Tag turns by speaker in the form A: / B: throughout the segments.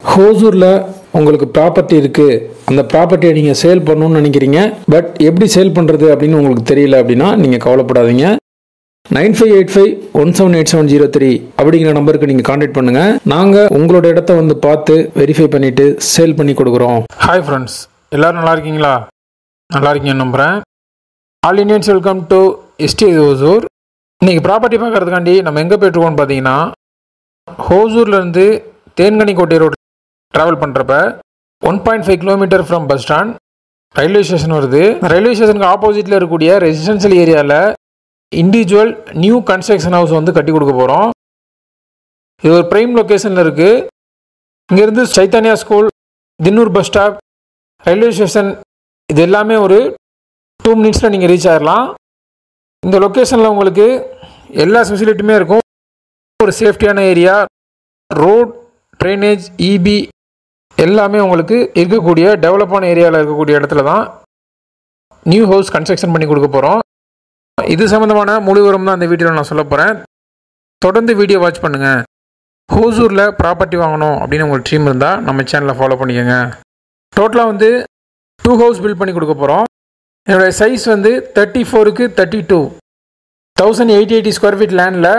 A: ஹோசூரில் உங்களுக்கு ப்ராப்பர்ட்டி இருக்குது, அந்த ப்ராப்பர்ட்டியை நீங்கள் சேல் பண்ணணும்னு நினைக்கிறீங்க, பட் எப்படி சேல் பண்ணுறது அப்படின்னு உங்களுக்கு தெரியல அப்படின்னா நீங்கள் கவலைப்படாதீங்க. 9585178703 அப்படிங்கிற நம்பருக்கு நீங்கள் கான்டாக்ட் பண்ணுங்கள். நாங்கள் உங்களோட இடத்த வந்து பார்த்து வெரிஃபை பண்ணிவிட்டு சேல் பண்ணி கொடுக்குறோம். ஹாய் ஃப்ரெண்ட்ஸ், எல்லோரும் நல்லா இருக்கீங்களா? நல்லா இருக்கீங்கன்னு நம்புகிறேன். All Indians welcome to ST Hosur. இன்றைக்கி ப்ராப்பர்ட்டி பார்க்குறதுக்காண்டி நம்ம எங்கே போய்ட்டுருக்கோம்னு பார்த்தீங்கன்னா, ஹோசூர்லேருந்து தேன்கனிக்கோட்டை ரோடு ட்ராவல் பண்ணுறப்ப 1.5 kilometre from bus stand railway station வருது. ரயில்வே ஸ்டேஷனுக்கு ஆப்போசிட்டில் இருக்கக்கூடிய ரெசிடென்ஷியல் ஏரியாவில் இண்டிவிஜுவல் நியூ கன்ஸ்ட்ரக்ஷன் ஹவுஸ் வந்து கட்டி கொடுக்க போகிறோம். இது ஒரு ப்ரைம் லொக்கேஷனில் இருக்குது. இங்கேருந்து சைத்தன்யா ஸ்கூல், தின்னூர் பஸ் ஸ்டாப், ரயில்வே ஸ்டேஷன் இது எல்லாமே ஒரு 2 மினிட்ஸில் நீங்கள் ரீச் ஆகிடலாம். இந்த லொக்கேஷனில் உங்களுக்கு எல்லா ஃபெசிலிட்டியுமே இருக்கும். ஒரு சேஃப்டியான ஏரியா, ரோட், ட்ரைனேஜ், இபி எல்லாமே உங்களுக்கு இருக்கக்கூடிய டெவலப்பான ஏரியாவில் இருக்கக்கூடிய இடத்துல தான் நியூ ஹவுஸ் கன்ஸ்ட்ரக்ஷன் பண்ணி கொடுக்க போகிறோம். இது சம்மந்தமான முழு விவரம் தான் இந்த வீடியோவில் நான் சொல்ல போகிறேன். தொடர்ந்து வீடியோ வாட்ச் பண்ணுங்கள். ஹோசூரில் ப்ராப்பர்ட்டி வாங்கணும் அப்படின்னு உங்களுக்கு ட்ரீம் இருந்தால் நம்ம சேனலை ஃபாலோ பண்ணிக்கோங்க. டோட்டலாக வந்து 2 ஹவுஸ் பில்ட் பண்ணி கொடுக்க போகிறோம். என்னுடைய சைஸ் வந்து 34க்கு 32, 1880 ஸ்கொயர் ஃபீட் லேண்டில்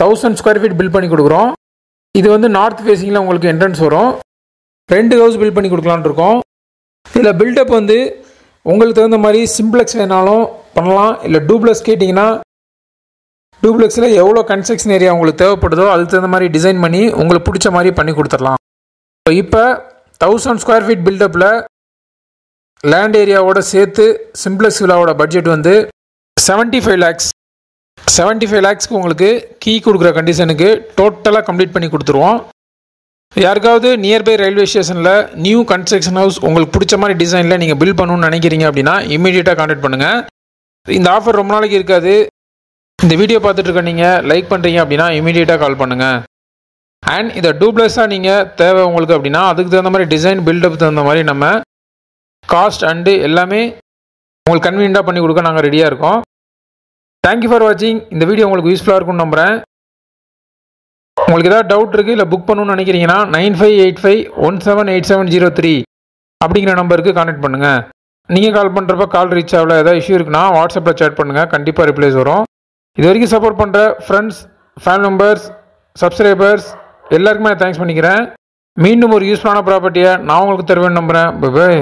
A: 1000 ஸ்கொயர் ஃபீட் பில்ட் பண்ணி கொடுக்குறோம். இது வந்து நார்த் ஃபேஸிங்கில் உங்களுக்கு என்ட்ரன்ஸ் வரும். 2 ஹவுஸ் பில்ட் பண்ணி கொடுக்கலான்னு இருக்கோம். இதில் பில்டப் வந்து உங்களுக்கு தகுந்த மாதிரி சிம்பிளெக்ஸ் வேணாலும் பண்ணலாம், இல்லை டூப்ளெக்ஸ் கேட்டிங்கன்னா டூப்ளெக்ஸில் எவ்வளோ கன்ஸ்ட்ரக்ஷன் ஏரியா உங்களுக்கு தேவைப்படுதோ அதுக்கு தகுந்த மாதிரி டிசைன் பண்ணி உங்களுக்கு பிடிச்ச மாதிரி பண்ணி கொடுத்துடலாம். இப்போ 1000 ஸ்கொயர் ஃபீட் பில்டப்பில் லேண்ட் ஏரியாவோட சேர்த்து சிம்பிளெக்ஸ் வில்லாவோட பட்ஜெட் வந்து 75 lakhs. 75 lakhsக்கு உங்களுக்கு கீ கொடுக்குற கண்டிஷனுக்கு டோட்டலாக கம்ப்ளீட் பண்ணி கொடுத்துருவோம். யாருக்காவது நியர்பை ரயில்வே ஸ்டேஷனில் நியூ கன்ஸ்ட்ரக்ஷன் ஹவுஸ் உங்களுக்கு பிடிச்ச மாதிரி டிசைனில் நீங்கள் பில்ட் பண்ணணும்னு நினைக்கிறீங்க அப்படின்னா இமீடியட்டாக கான்டாக்ட் பண்ணுங்கள். இந்த ஆஃபர் ரொம்ப நாளைக்கு இருக்காது. இந்த வீடியோ பார்த்துட்டு இருக்க நீங்கள் லைக் பண்ணுறீங்க அப்படின்னா இமீடியட்டாக கால் பண்ணுங்கள். அண்ட் இதை டூப்ளெக்ஸாக நீங்கள் தேவை உங்களுக்கு அப்படின்னா அதுக்கு தகுந்த மாதிரி டிசைன், பில்டப் தகுந்த மாதிரி நம்ம காஸ்ட் அண்டு எல்லாமே உங்களுக்கு கன்வீனியண்ட்டாக பண்ணி கொடுக்க நாங்கள் ரெடியாக இருக்கோம். தேங்க்யூ ஃபார் வாட்சிங். இந்த வீடியோ உங்களுக்கு யூஸ்ஃபுல்லாக இருக்கும்னு நம்புகிறேன். உங்களுக்கு ஏதாவது டவுட் இருக்குது இல்லை புக் பண்ணணும்னு நினைக்கிறீங்கன்னா 9585178703 அப்படிங்கிற நம்பருக்கு கான்டாக்ட் பண்ணுங்கள். நீங்கள் கால் பண்ணுறப்ப கால் ரீச் ஆகல, ஏதாவது இஷ்யூ இருக்குன்னா வாட்ஸ்அப்பில் சேட் பண்ணுங்கள், கண்டிப்பாக ரிப்ளைஸ் வரும். இது வரைக்கும் சப்போர்ட் பண்ணுற ஃப்ரெண்ட்ஸ், ஃபேமிலி மெம்பர்ஸ், சப்ஸ்கிரைபர்ஸ் எல்லாருக்குமே தேங்க்ஸ் பண்ணிக்கிறேன். மீண்டும் ஒரு யூஸ்ஃபுல்லான ப்ராப்பர்ட்டியை நான் உங்களுக்கு தருவேன்னு நம்புகிறேன். பை.